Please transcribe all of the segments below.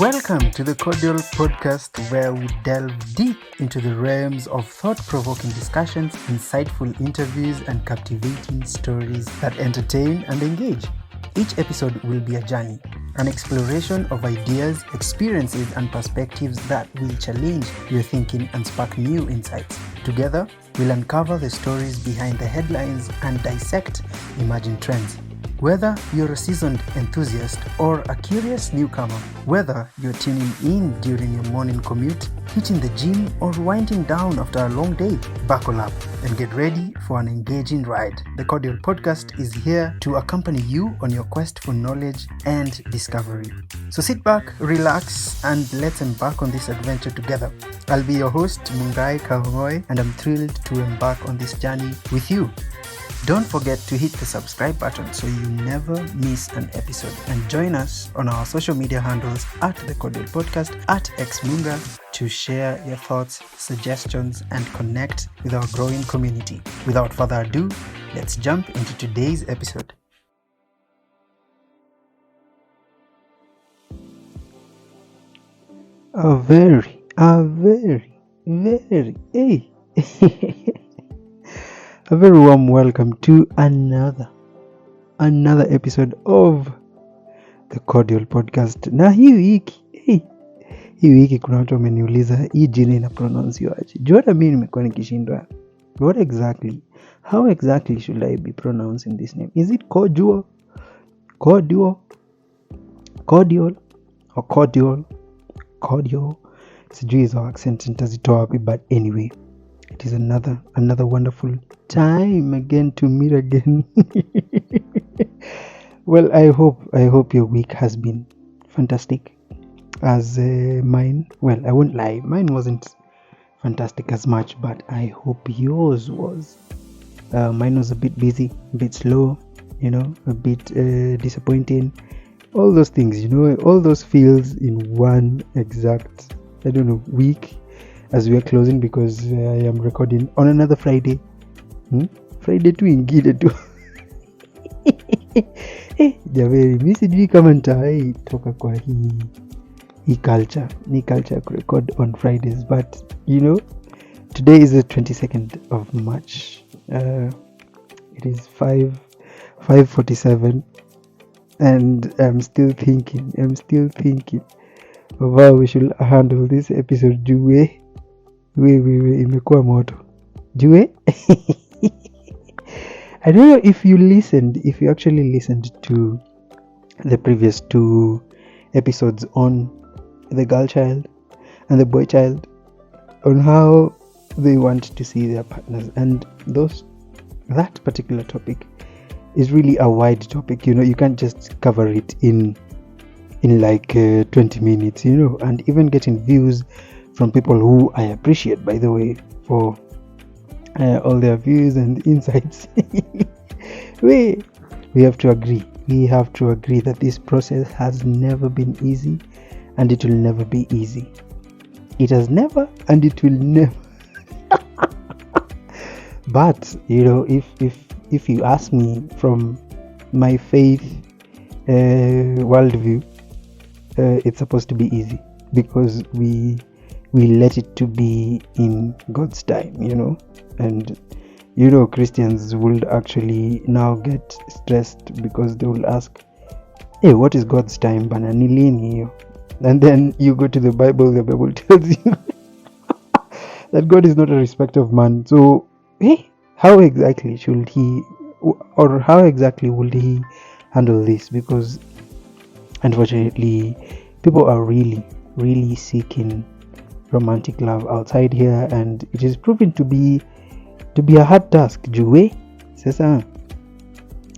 Welcome to the Cordial Podcast, where we delve deep into the realms of thought-provoking discussions, insightful interviews, and captivating stories that entertain and engage. Each episode will be a journey, an exploration of ideas, experiences, and perspectives that will challenge your thinking and spark new insights. Together, we'll uncover the stories behind the headlines and dissect emerging trends. Whether you're a seasoned enthusiast or a curious newcomer, whether you're tuning in during your morning commute, hitting the gym, or winding down after a long day, buckle up and get ready for an engaging ride. The Cordial Podcast is here to accompany you on your quest for knowledge and discovery. So sit back, relax, and let's embark on this adventure together. I'll be your host, Kang'ong'oi, and I'm thrilled to embark on this journey with you. Don't forget to hit the subscribe button so you never miss an episode, and join us on our social media handles at The Cordial Podcast, at xmunga, to share your thoughts, suggestions, and connect with our growing community. Without further ado, let's jump into today's episode. A very, hey. A very warm welcome to another episode of the Cordial Podcast. Na hii wiki kuna watu wameniuliza hii jina ina pronounce aje. Juu hata mimi nimekuwa nikishindwa. How exactly should I be pronouncing this name? Is it cordial, or cordial? Sijui hizo accent nitazitoa wapi, but anyway, it is another wonderful time again to meet again. Well, I hope your week has been fantastic as mine. Well, I won't lie, mine wasn't fantastic as much, but I hope yours was. Mine was a bit busy, a bit slow, a bit disappointing. All those things, all those feels in one exact, week, as we are closing, because I am recording on another Friday. Friday tu ingine tu. Javeri, mimi sijui kama nitatoka kwa hii culture record on Fridays, but today is the 22nd of March. It is 5:47, and I'm still thinking of how we should handle this episode. We imekuwa moto. I don't know if you actually listened to the previous two episodes on the girl child and the boy child, on how they want to see their partners, and that particular topic is really a wide topic. You can't just cover it in like 20 minutes, and even getting views from people who I appreciate, by the way, for all their views and insights. we have to agree that this process has never been easy, and it will never be easy. It has never, and it will never. But if you ask me from my faith worldview, it's supposed to be easy, because we let it to be in God's time, and Christians would actually now get stressed because they will ask, hey, what is God's time, bana ni lini? And then you go to the Bible tells you that God is not a respecter of man. So how exactly will he handle this? Because unfortunately, people are really, really seeking romantic love outside here, and it is proving to be a hard task. Sasa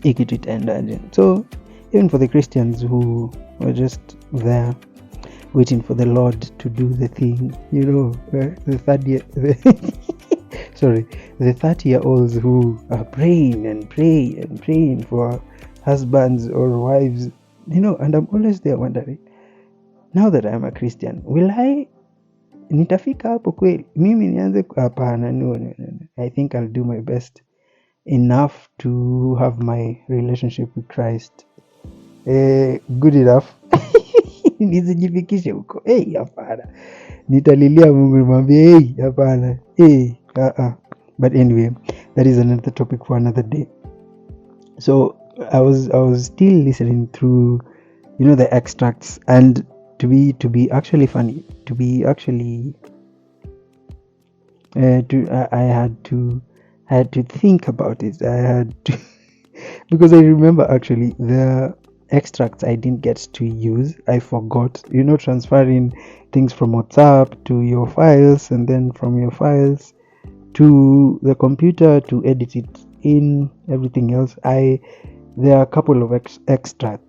ikitu itaendaje? So even for the Christians who were just there waiting for the Lord to do the thing, the 30-year-olds who are praying for husbands or wives, and I'm always there wondering, now that I'm a Christian, will I nitafika hapo kweli? Mimi nianze hapana, no. I think I'll do my best enough to have my relationship with Christ good enough nisijifikishe huko. Hapana, nitalilia Mungu nimwambie hapana. But anyway, that is another topic for another day. So I was still listening through, the extracts, and to be actually funny, to be actually I had to think about it. I had to because I remember actually the extracts I didn't get to use. I forgot, transferring things from WhatsApp to your files, and then from your files to the computer to edit it in, everything else. There are a couple of extracts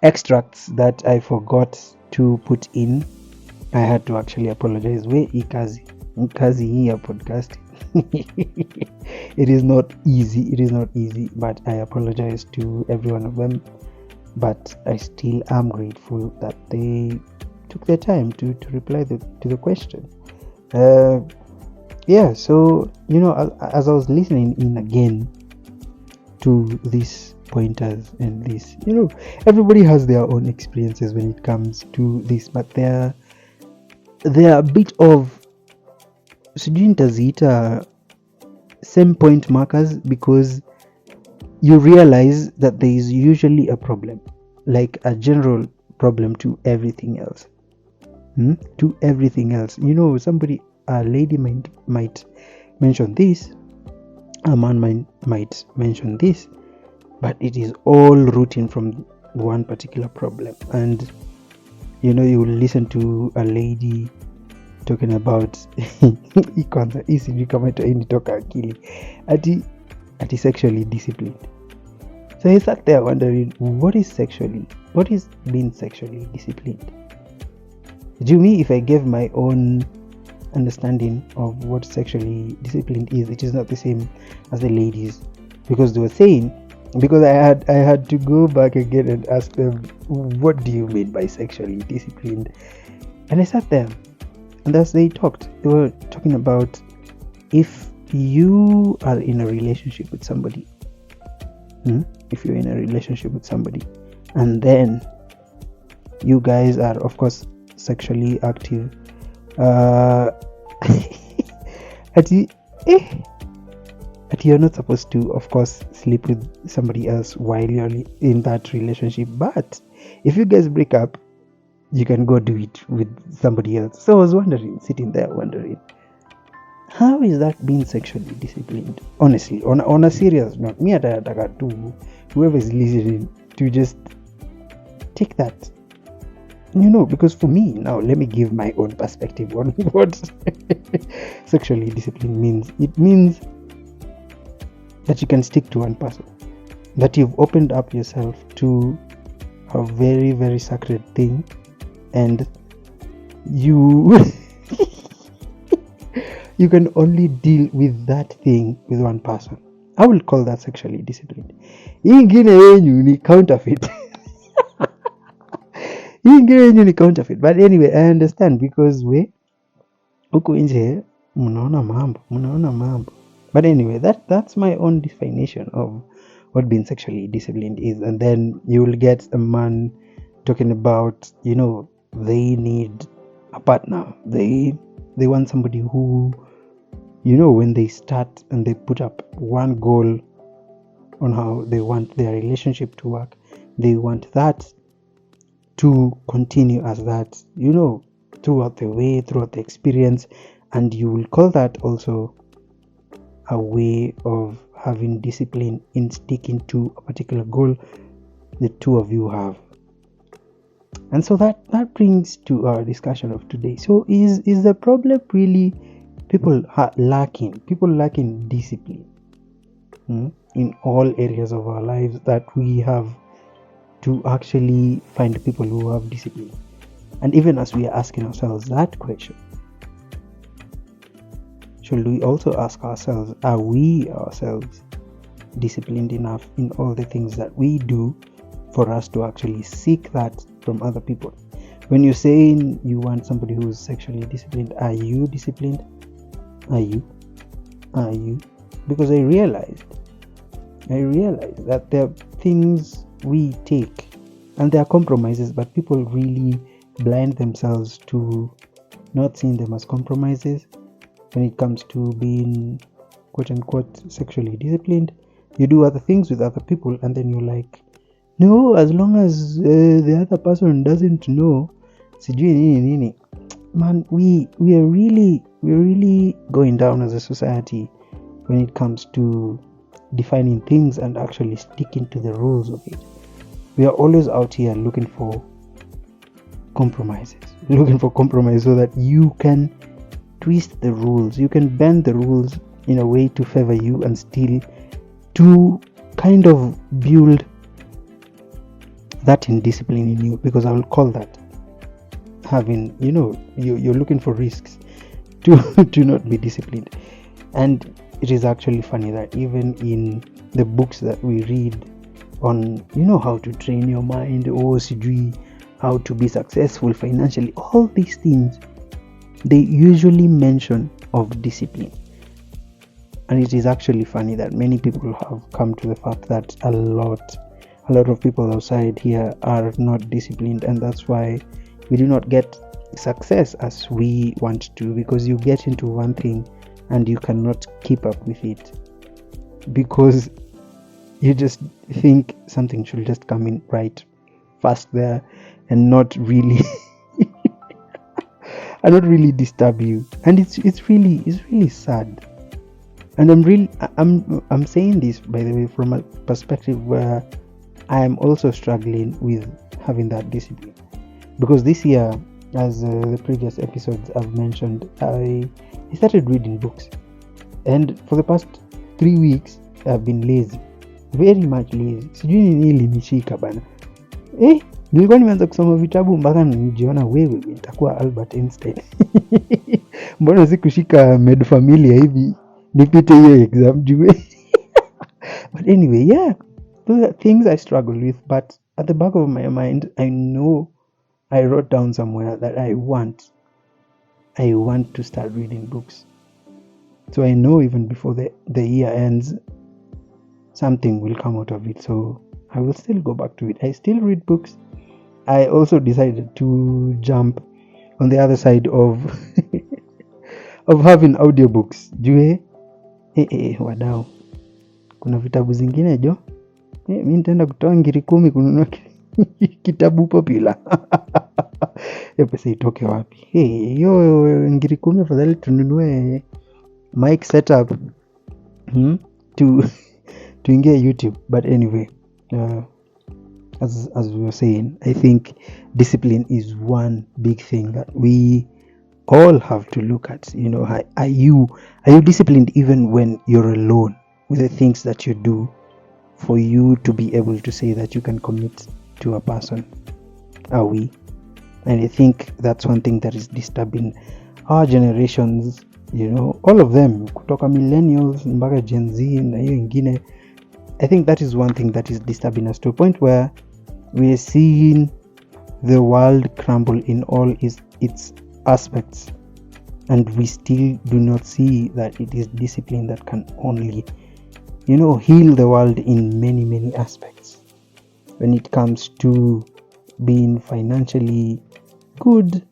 extracts that I forgot to put in. I had to actually apologize. Kazi here podcast. It is not easy, but I apologize to every one of them. But I still am grateful that they took their time to reply to the question. So as I was listening in again to these pointers and this, everybody has their own experiences when it comes to this, but there are a bit of same point markers, because you realize that there is usually a problem, like a general problem to everything else. Somebody, a lady might mention this, a man might mention this, but it is all rooting from one particular problem. And you will listen to a lady talking about ati sexually disciplined. So I sat there wondering, what is being sexually disciplined? Do me, if I gave my own understanding of what sexually disciplined is, it is not the same as the ladies, because they were saying, because I had to go back again and ask them, what do you mean by sexually disciplined? And I sat there, and as they talked, they were talking about, if you are in a relationship with somebody, and then you guys are, of course, sexually active, you're not supposed to, of course, sleep with somebody else while you're in that relationship. But if you guys break up, you can go do it with somebody else. So I was sitting there wondering, how is that being sexually disciplined? Honestly, on a serious note, me to whoever is listening to just take that. Because for me, now let me give my own perspective on what sexually disciplined means. It means that you can stick to one person, that you've opened up yourself to a very, very sacred thing, and you you can only deal with that thing with one person. I will call that sexually disciplined. Ingine yenyu ni counterfeit. But anyway, I understand, because huku nje mnaona mambo. But anyway, that's my own definition of what being sexually disciplined is. And then you will get a man talking about, they need a partner. They want somebody who, when they start and they put up one goal on how they want their relationship to work, they want that to continue as that, throughout the experience. And you will call that also a way of having discipline in sticking to a particular goal the two of you have. And so that brings to our discussion of today. So is the problem really people lacking discipline in all areas of our lives, that we have to actually find people who have discipline? And even as we are asking ourselves that question, should we also ask ourselves, are we ourselves disciplined enough in all the things that we do for us to actually seek that from other people? When you're saying you want somebody who's sexually disciplined, are you disciplined? Are you? Because I realized that there are things we take, and there are compromises, but people really blind themselves to not seeing them as compromises. When it comes to being quote unquote sexually disciplined, you do other things with other people, and then you're like, no, as long as the other person doesn't know, sijui nini. Man, we're really going down as a society when it comes to defining things and actually sticking to the rules of it. We are always out here looking for compromise so that you can twist the rules, you can bend the rules in a way to favor you and still to kind of build that indiscipline in you, because I will call that having, you're looking for risks to not be disciplined. And it is actually funny that even in the books that we read on, how to train your mind, or how to be successful financially, all these things, they usually mention of discipline. And it is actually funny that many people have come to the fact that a lot of people outside here are not disciplined, and that's why we do not get success as we want to, because you get into one thing and you cannot keep up with it because you just think something should just come in right fast there and not really and not really disturb you. And it's really sad. And I'm saying this, by the way, from a perspective where I am also struggling with having that discipline, because this year, as the previous episodes I've mentioned, I started reading books, and for the past 3 weeks I've been lazy, very much lazy. Sijui nini ilinishika bana. Nilikuwa nimeanza kusoma vitabu mpaka nijiona wewe nitakuwa Albert Einstein. Mbona sikushika med familia hivi nipite hiyo exam juu. But anyway, yeah, those are things I struggle with, but at the back of my mind, I know I wrote down somewhere that I want to start reading books. So I know even before the year ends, something will come out of it. So I will still go back to it. I still read books. I also decided to jump on the other side of of having audiobooks. Jue wadau, kuna vitabu zingine jo, mimi nitaenda kutoa ngiri 10 kununua kitabu popular. Pesa itoke wapi? Hiyo ngiri 10 afadhali tununue mic setup to ingia YouTube. But anyway, as we were saying, I think discipline is one big thing that we all have to look at. Are you disciplined even when you're alone with the things that you do, for you to be able to say that you can commit to a person? Are we? And I think that's one thing that is disturbing our generations, all of them, kutoka millennials mpaka Gen Z na hiyo ingine. I think that is one thing that is disturbing us to a point where we are seeing the world crumble in all its aspects, and we still do not see that it is discipline that can only heal the world in many, many aspects. When it comes to being financially good,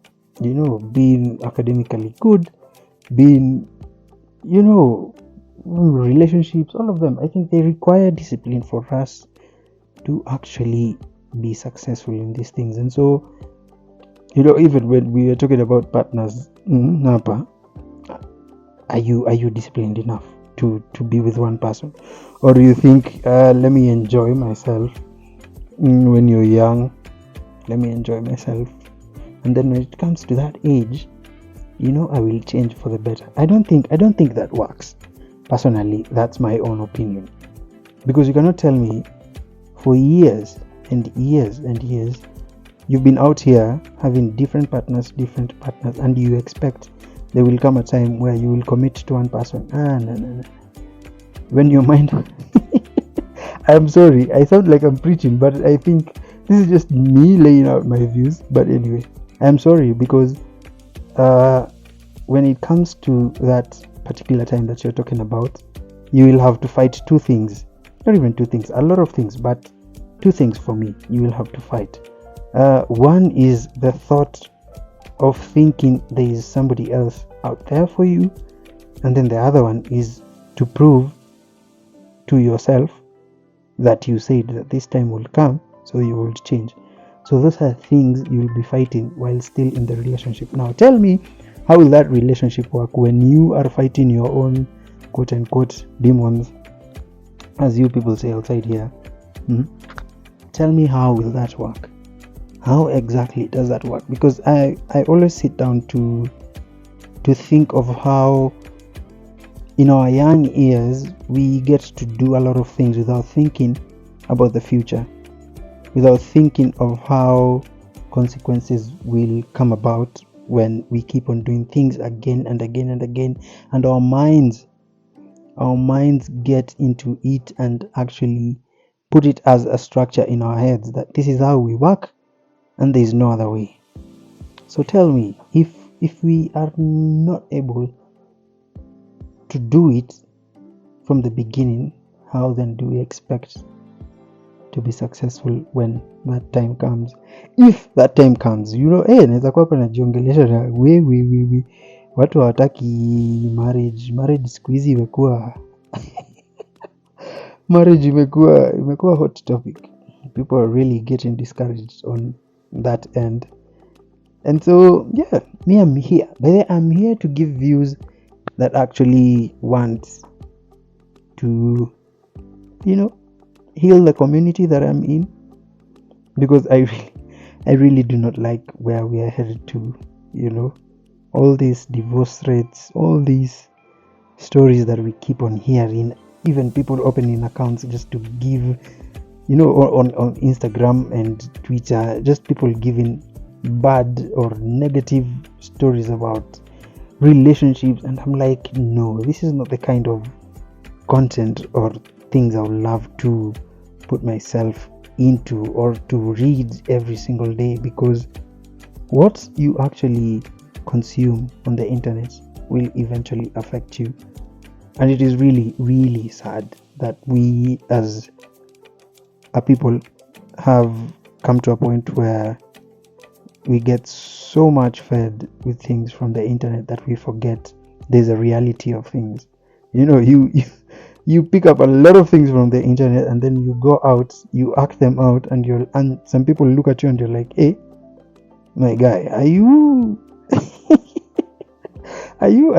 being academically good, being, relationships, all of them, I think they require discipline for us to actually be successful in these things. And so, even when we are talking about partners, Napa, are you disciplined enough to be with one person? Or do you think, let me enjoy myself when you're young, let me enjoy myself, and then when it comes to that age, I will change for the better? I don't think that works. Personally, that's my own opinion, because you cannot tell me for years and years and years you've been out here having different partners, and you expect there will come a time where you will commit to one person. No. When your mind I'm sorry, I sound like I'm preaching, but I think this is just me laying out my views. But anyway, I'm sorry, because when it comes to that particular time that you're talking about, you will have to fight two things, not even two things, a lot of things, but two things for me you will have to fight. One is the thought of thinking there is somebody else out there for you, and then the other one is to prove to yourself that you said that this time will come, so you will change. So those are things you'll be fighting while still in the relationship. Now tell me, how will that relationship work when you are fighting your own quote unquote demons, as you people say outside here? Tell me, how will that work? How exactly does that work? Because I always sit down to think of how in our young years we get to do a lot of things without thinking about the future, without thinking of how consequences will come about when we keep on doing things again and again and again, and our minds get into it and actually put it as a structure in our heads that this is how we work and there is no other way. So tell me, if we are not able to do it from the beginning, how then do we expect to be successful when that time comes? If that time comes, naweza kuwa hapa najiongelesha na we watu hawataki marriage siku hizi imekuwa marriage imekuwa hot topic. People are really getting discouraged on that end. And so yeah, I'm here. By the way, I'm here to give views that actually want to heal the community that I'm in, because I really do not like where we are headed to. All these divorce rates, all these stories that we keep on hearing, even people opening accounts just to give, on Instagram and Twitter, just people giving bad or negative stories about relationships, and I'm like, no, this is not the kind of content or things I would love to put myself into or to read every single day, because what you actually consume on the internet will eventually affect you. And it is really, really sad that we as a people have come to a point where we get so much fed with things from the internet that we forget there's a reality of things. You pick up a lot of things from the internet, and then you go out, you act them out, and some people look at you and you're like, hey, my guy, are you are you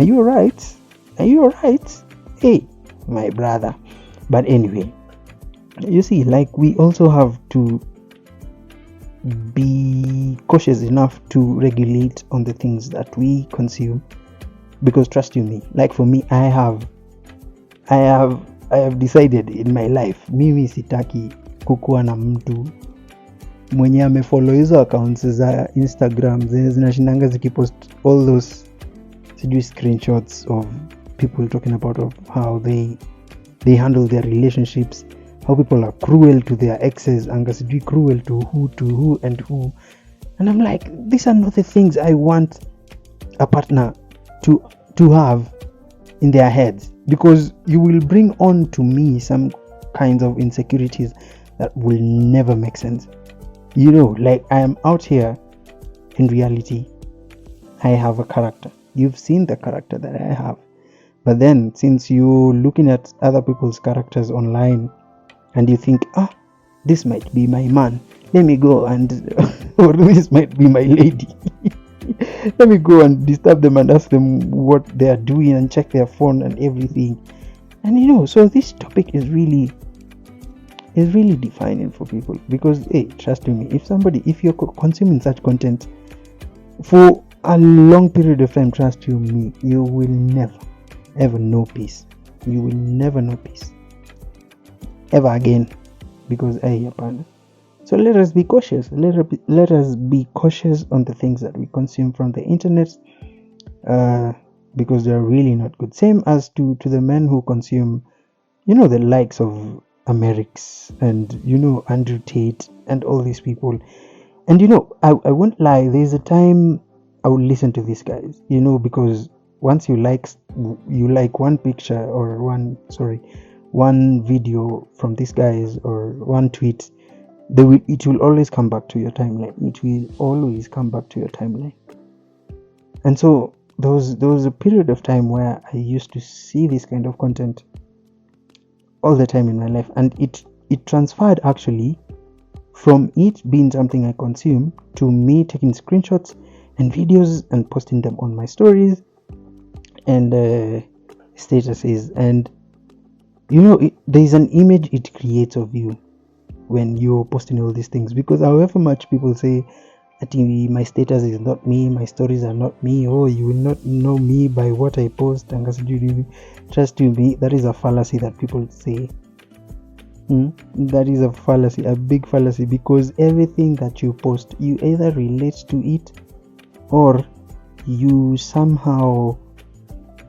alright? Are you alright? Hey, my brother. But anyway, you see, like, we also have to be cautious enough to regulate on the things that we consume, because trust you me, like for me, I have decided in my life, mimi sitaki kukuwa na mtu mwenye amefollow hizo accounts za Instagram zenye zinashindanga zikipost all those screenshots of people talking about of how they handle their relationships, how people are cruel to their exes, anga sijui cruel to who, and I'm like, these are not the things I want a partner to have in their heads, because you will bring on to me some kinds of insecurities that will never make sense. Like, I am out here in reality, I have a character. You've seen the character that I have, but then since you're looking at other people's characters online and you think, this might be my man, let me go and or this might be my lady let me go and disturb them and ask them what they are doing and check their phone and everything. And so this topic is really defining for people, because hey, trust me, if you're consuming such content for a long period of time, trust me, you will never ever know peace. You will never know peace ever again, because hey, hapana. So let us be cautious. Let us be cautious on the things that we consume from the internet, because they are really not good. Same as to the men who consume, the likes of Amerix and Andrew Tate and all these people. And I won't lie, there's a time I would listen to these guys, because once you like one picture or one video from these guys or one tweet, it will always come back to your timeline. It will always come back to your timeline. And so there was a period of time where I used to see this kind of content all the time in my life, and it transferred actually from it being something I consume to me taking screenshots and videos and posting them on my stories and statuses. And there's an image it creates of you when you're posting all these things, because however much people say that my status is not me, my stories are not me, oh, you will not know me by what I post, and trust me, that is a fallacy that people say. That is a fallacy, a big fallacy, because everything that you post, you either relate to it or you somehow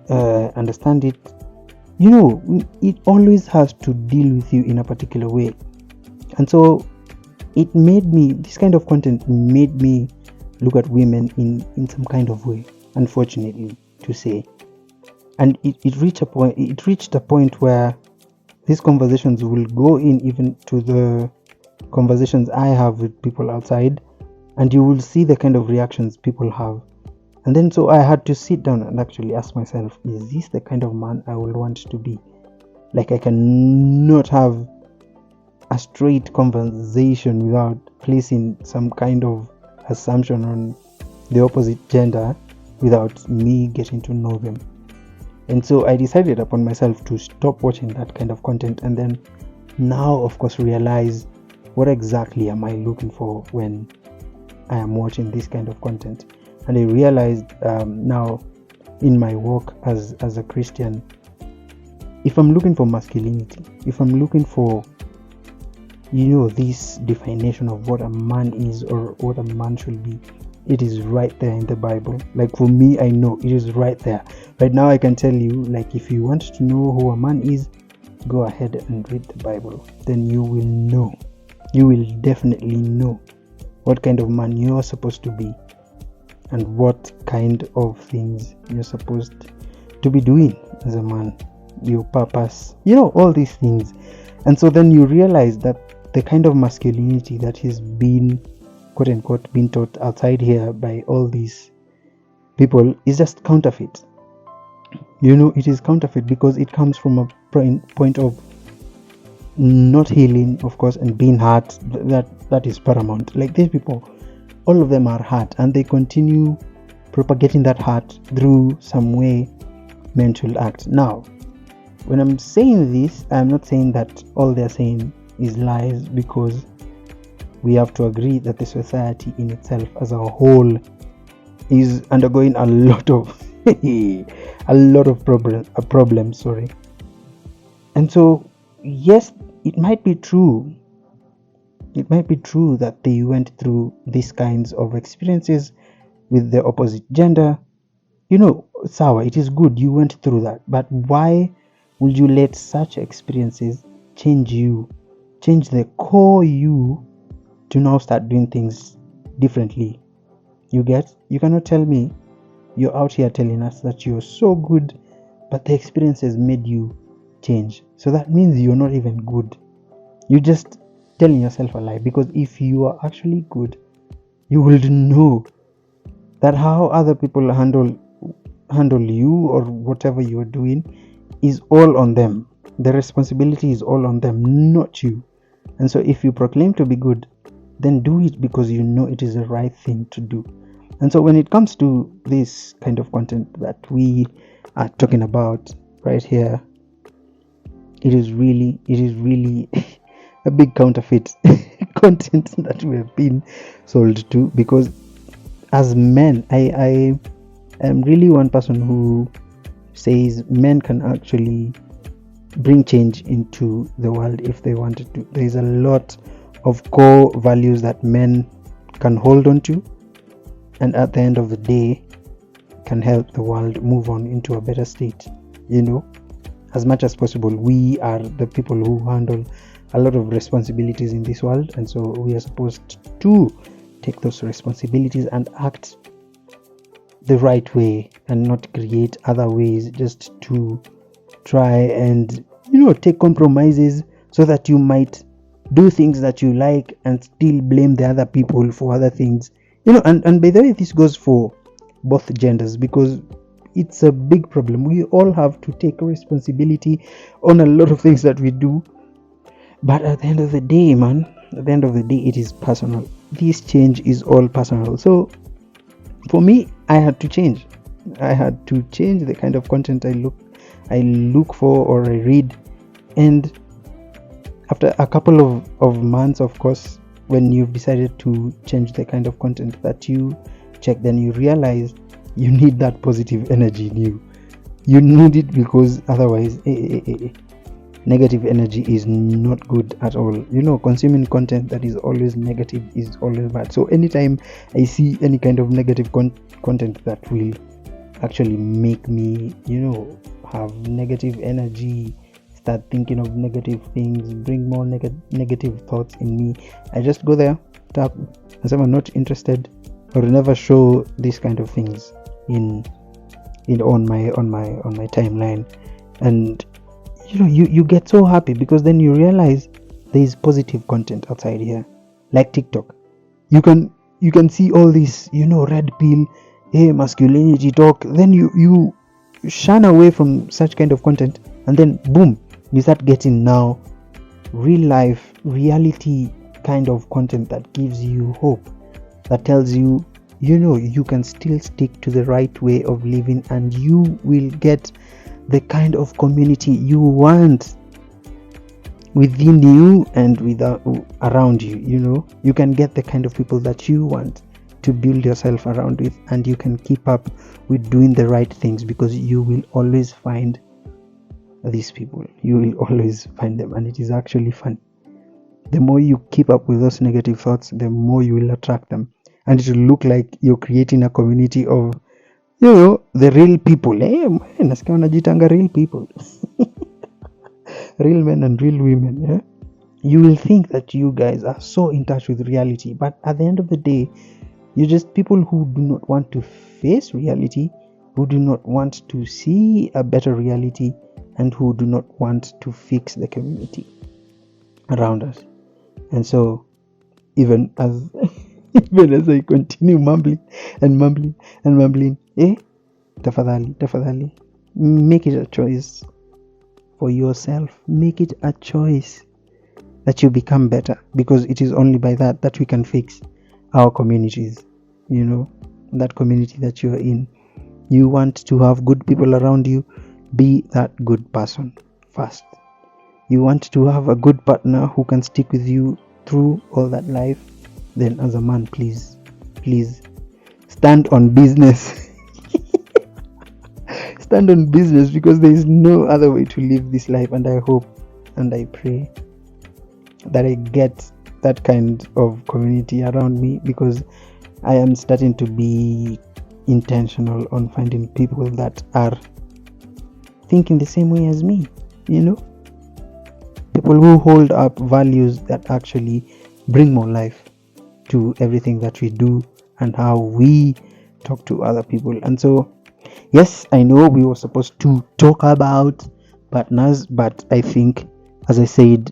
understand it. It always has to deal with you in a particular way. And so it made me, this kind of content made me look at women in some kind of way, unfortunately to say. And it reached a point where these conversations will go in even to the conversations I have with people outside, and you will see the kind of reactions people have. And then so I had to sit down and actually ask myself, is this the kind of man I will want to be? Like, I cannot have a straight conversation without placing some kind of assumption on the opposite gender without me getting to know them. And so I decided upon myself to stop watching that kind of content, and then now of course realize what exactly am I looking for when I am watching this kind of content. And I realized now in my walk as a Christian, if I'm looking for masculinity, if I'm looking for this definition of what a man is or what a man should be, it is right there in the Bible. Like, for me, I know it is right there. Right now I can tell you, like, if you want to know who a man is, go ahead and read the Bible. Then you will know. You will definitely know what kind of man you're supposed to be and what kind of things you're supposed to be doing as a man, your purpose, all these things. And so then you realize that the kind of masculinity that is being, quote unquote, being taught outside here by all these people is just counterfeit. It is counterfeit because it comes from a point of not healing, of course, and being hurt. That is paramount. Like, these people, all of them are hurt, and they continue propagating that hurt through some way mental act. Now, when I'm saying this, I'm not saying that all they're saying is lies, because we have to agree that the society in itself as a whole is undergoing a lot of problems. And so, yes, it might be true that they went through these kinds of experiences with the opposite gender. Sawa, it is good you went through that, but why would you let such experiences change the core you to now start doing things differently? You cannot tell me you're out here telling us that you're so good, but the experiences made you change. So that means you're not even good. You're just telling yourself a lie, because if you are actually good, you will know that how other people handle you or whatever you're doing is all on them. The responsibility is all on them, not you. And so if you proclaim to be good, then do it because you know it is the right thing to do. And so when it comes to this kind of content that we are talking about right here, it is really a big counterfeit content that we have been sold to. Because as men, I am really one person who says men can actually bring change into the world if they wanted to. There is a lot of core values that men can hold on to, and at the end of the day can help the world move on into a better state. As much as possible, we are the people who handle a lot of responsibilities in this world, and so we are supposed to take those responsibilities and act the right way and not create other ways just to try and take compromises so that you might do things that you like and still blame the other people for other things. And by the way, this goes for both genders, because it's a big problem. We all have to take responsibility on a lot of things that we do, but at the end of the day, it is personal. This change is all personal. So for me, I had to change the kind of content I look for or I read. And after a couple of months, of course, when you've decided to change the kind of content that you check, then you realize you need that positive energy in you. You need it, because otherwise negative energy is not good at all. Consuming content that is always negative is always bad. So anytime I see any kind of negative content that will actually make me have negative energy, start thinking of negative things, bring more negative thoughts in me, I just go there, tap, and say I'm not interested, or never show these kind of things on my timeline. And you get so happy, because then you realize there is positive content outside here, like TikTok. You can see all this red pill, masculinity talk, then you shun away from such kind of content, and then boom, you start getting now real life, reality kind of content that gives you hope, that tells you you can still stick to the right way of living, and you will get the kind of community you want within you and around you. You can get the kind of people that you want to build yourself around with, and you can keep up with doing the right things, because you will always find these people. You will always find them, and it is actually fun. The more you keep up with those negative thoughts, the more you will attract them, and it will look like you're creating a community of the real people. Nasikia wanajitanga real people. Real men and real women. You will think that you guys are so in touch with reality, but at the end of the day, you're just people who do not want to face reality, who do not want to see a better reality, and who do not want to fix the community around us. And so even as I continue mumbling, tafadhali, make it a choice for yourself. Make it a choice that you become better, because it is only by that we can fix our communities. That community that you're in. You want to have good people around you, be that good person first. You want to have a good partner who can stick with you through all that life, then as a man, please stand on business. Stand on business, because there is no other way to live this life. And I hope and I pray that I get that kind of community around me, because I am starting to be intentional on finding people that are thinking the same way as me. People who hold up values that actually bring more life to everything that we do and how we talk to other people. And so, yes, I know we were supposed to talk about partners, but I think, as I said,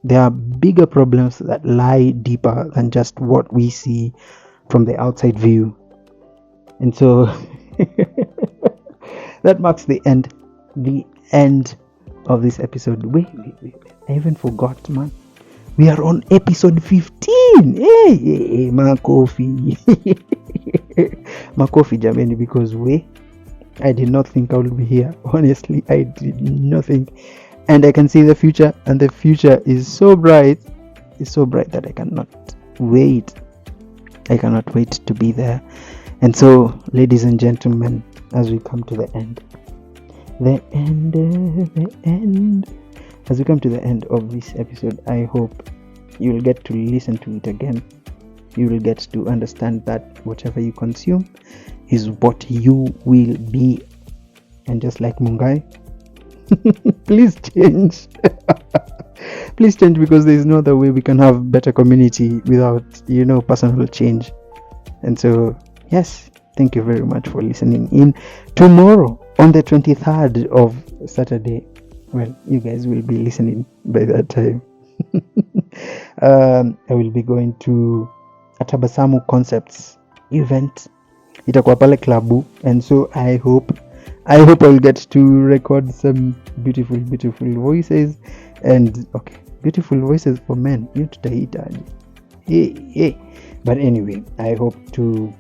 there are bigger problems that lie deeper than just what we see from the outside view. And so that marks the end of this episode. Wait, I even forgot, man. We are on episode 15. Hey, Makofi. Makofi, Jameni, because I did not think I would be here. Honestly, I did not think. And I can see the future, and the future is so bright. It's so bright that I cannot wait. I cannot wait to be there. And so, ladies and gentlemen, as we come to the end, as we come to the end of this episode, I hope you will get to listen to it again. You will get to understand that whatever you consume is what you will be. And just like Mungai, please change. Please change, because there is no other way we can have better community without, personal change. And so, yes, thank you very much for listening in. Tomorrow, on the 23rd of Saturday, well, you guys will be listening by that time. I will be going to a Tabasamu Concepts event. Itakuwa pale klabu, and so I hope I'll get to record some beautiful voices, and okay, beautiful voices for men. You tutahitaji. Hey. But anyway, I hope to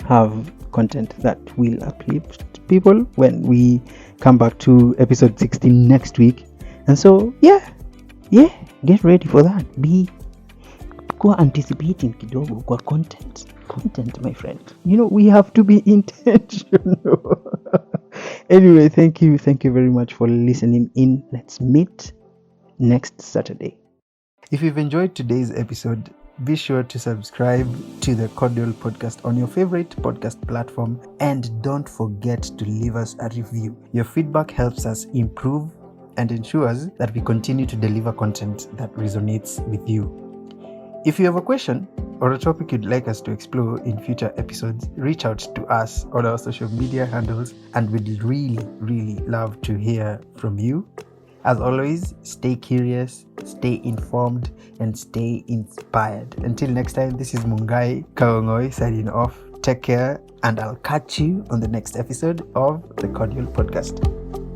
have content that will uplift people when we come back to episode 16 next week. And so yeah, get ready for that. Go anticipating kidogo kwa content, my friend. We have to be intentional. Anyway, thank you very much for listening in. Let's meet next Saturday. If you've enjoyed today's episode, be sure to subscribe to the Cordial Podcast on your favorite podcast platform, and don't forget to leave us a review. Your feedback helps us improve and ensures that we continue to deliver content that resonates with you. If you have a question or a topic you'd like us to explore in future episodes, reach out to us on our social media handles, and we'd really love to hear from you. As always, stay curious, stay informed, and stay inspired. Until next time, this is Kang'ong'oi signing off. Take care, and I'll catch you on the next episode of the Cordial Podcast.